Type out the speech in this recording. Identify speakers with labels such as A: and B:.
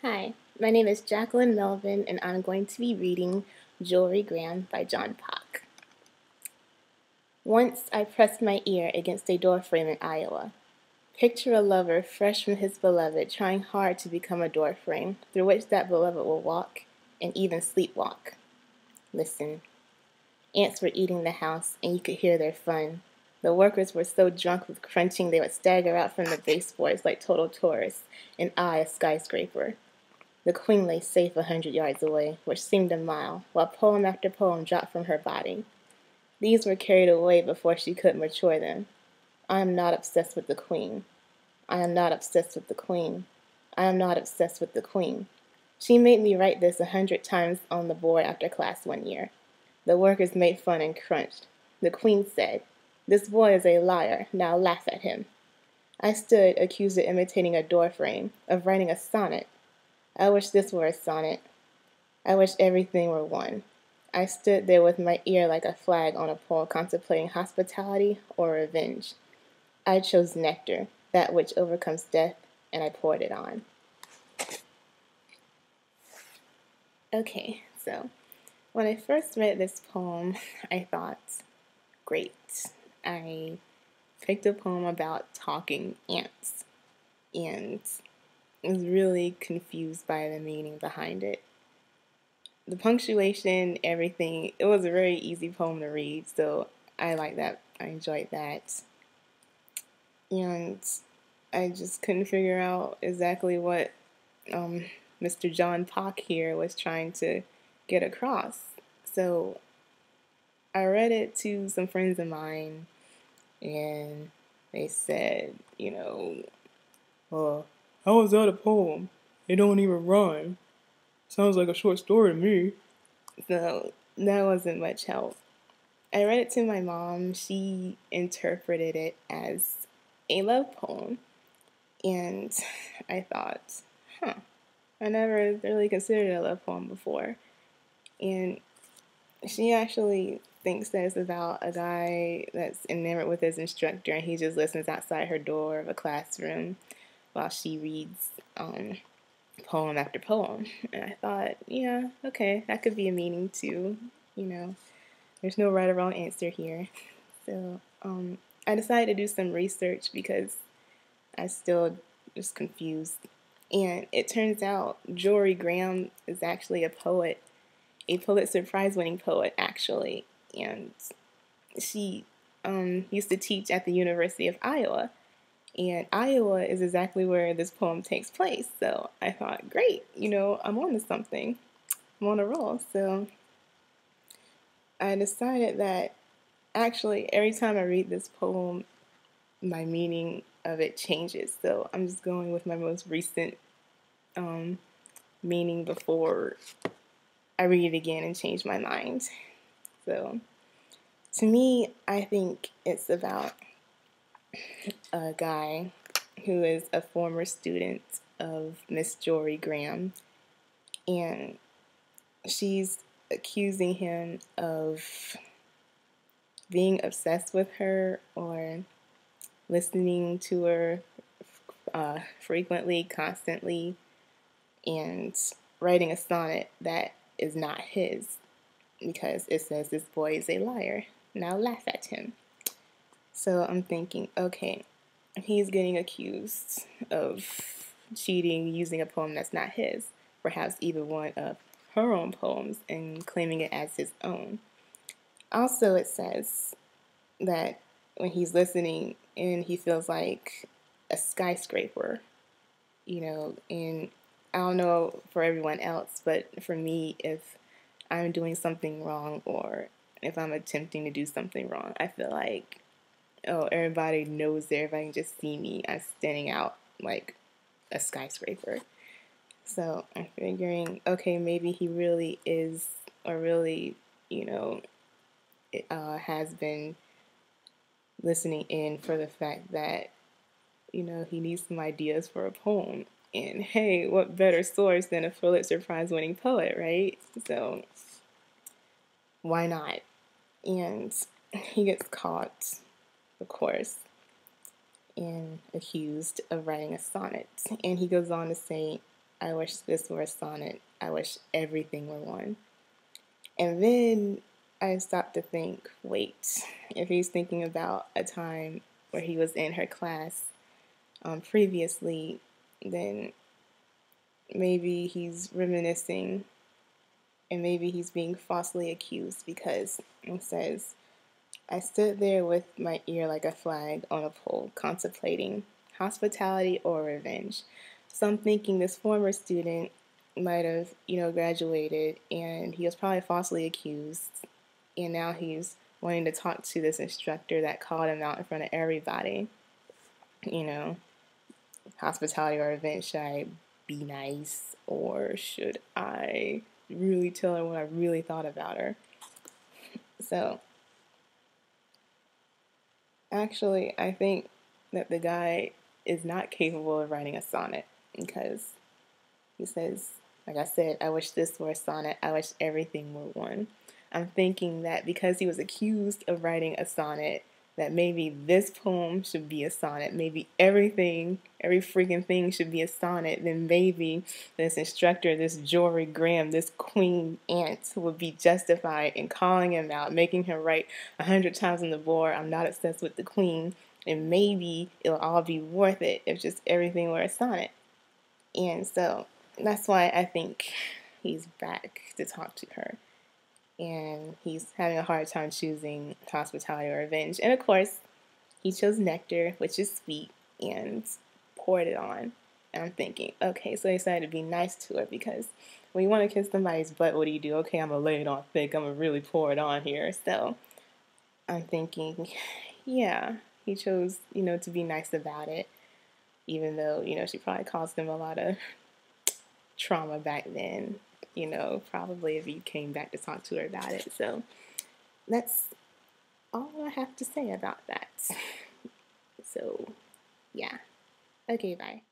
A: Hi, my name is Jacqueline Melvin, and I'm going to be reading Jorie by John Poch. Once I pressed my ear against a doorframe in Iowa. Picture a lover fresh from his beloved trying hard to become a doorframe through which that beloved will walk and even sleepwalk. Listen. Ants were eating the house, and you could hear their fun. The workers were so drunk with crunching they would stagger out from the baseboards like total tourists, and I a skyscraper. The queen lay safe 100 yards away, which seemed a mile, while poem after poem dropped from her body. These were carried away before she could mature them. I am not obsessed with the queen. I am not obsessed with the queen. I am not obsessed with the queen. She made me write this 100 times on the board after class one year. The workers made fun and crunched. The queen said, "This boy is a liar, now laugh at him." I stood, accused of imitating a doorframe, of writing a sonnet. I wish this were a sonnet. I wish everything were one. I stood there with my ear like a flag on a pole, contemplating hospitality or revenge. I chose nectar, that which overcomes death, and I poured it on. Okay, so when I first read this poem, I thought, great. I picked a poem about talking ants, and was really confused by the meaning behind it. The punctuation, everything, it was a very easy poem to read, so I like that. I enjoyed that. And I just couldn't figure out exactly what Mr. John Poch here was trying to get across. So I read it to some friends of mine, and they said, how is that a poem? It don't even rhyme. Sounds like a short story to me. So that wasn't much help. I read it to my mom. She interpreted it as a love poem. And I thought, I never really considered it a love poem before. And she actually thinks that it's about a guy that's enamored with his instructor, and he just listens outside her door of a classroom while she reads poem after poem. And I thought, yeah, okay, that could be a meaning too. There's no right or wrong answer here. So I decided to do some research because I still was confused. And it turns out Jorie is actually a poet, a Pulitzer Prize winning poet, actually. And she used to teach at the University of Iowa. And Iowa is exactly where this poem takes place. So I thought, great, I'm on to something. I'm on a roll. So I decided that actually every time I read this poem, my meaning of it changes. So I'm just going with my most recent meaning before I read it again and change my mind. So to me, I think it's about a guy who is a former student of Miss Jorie Graham, and she's accusing him of being obsessed with her or listening to her frequently, constantly, and writing a sonnet that is not his because it says this boy is a liar. Now laugh at him. So I'm thinking, okay, he's getting accused of cheating using a poem that's not his, perhaps even one of her own poems, and claiming it as his own. Also, it says that when he's listening and he feels like a skyscraper, and I don't know for everyone else, but for me, if I'm doing something wrong or if I'm attempting to do something wrong, I feel like, oh, everybody knows there. Everybody can just see me. I'm standing out like a skyscraper. So I'm figuring, okay, maybe he really is, or really, has been listening in for the fact that, he needs some ideas for a poem. And hey, what better source than a Pulitzer Prize winning poet, right? So why not? And he gets caught, of course, and accused of writing a sonnet. And he goes on to say, I wish this were a sonnet. I wish everything were one. And then I stopped to think, wait, if he's thinking about a time where he was in her class previously, then maybe he's reminiscing and maybe he's being falsely accused because it says, I stood there with my ear like a flag on a pole, contemplating hospitality or revenge. So I'm thinking this former student might have, graduated and he was probably falsely accused. And now he's wanting to talk to this instructor that called him out in front of everybody. Hospitality or revenge. Should I be nice or should I really tell her what I really thought about her? So actually, I think that the guy is not capable of writing a sonnet because he says, like I said, I wish this were a sonnet. I wish everything were one. I'm thinking that because he was accused of writing a sonnet, that maybe this poem should be a sonnet. Maybe everything, every freaking thing should be a sonnet. Then maybe this instructor, this Jorie Graham, this queen ant would be justified in calling him out, making him write 100 times on the board, I'm not obsessed with the queen. And maybe it'll all be worth it if just everything were a sonnet. And so that's why I think he's back to talk to her. And he's having a hard time choosing hospitality or revenge. And of course, he chose nectar, which is sweet, and poured it on. And I'm thinking, okay, so he decided to be nice to her because when you want to kiss somebody's butt, what do? Okay, I'm going to lay it on thick. I'm going to really pour it on here. So I'm thinking, yeah, he chose, to be nice about it. Even though, she probably caused him a lot of trauma back then, probably if he came back to talk to her about it. So that's all I have to say about that. So, yeah. Okay, bye.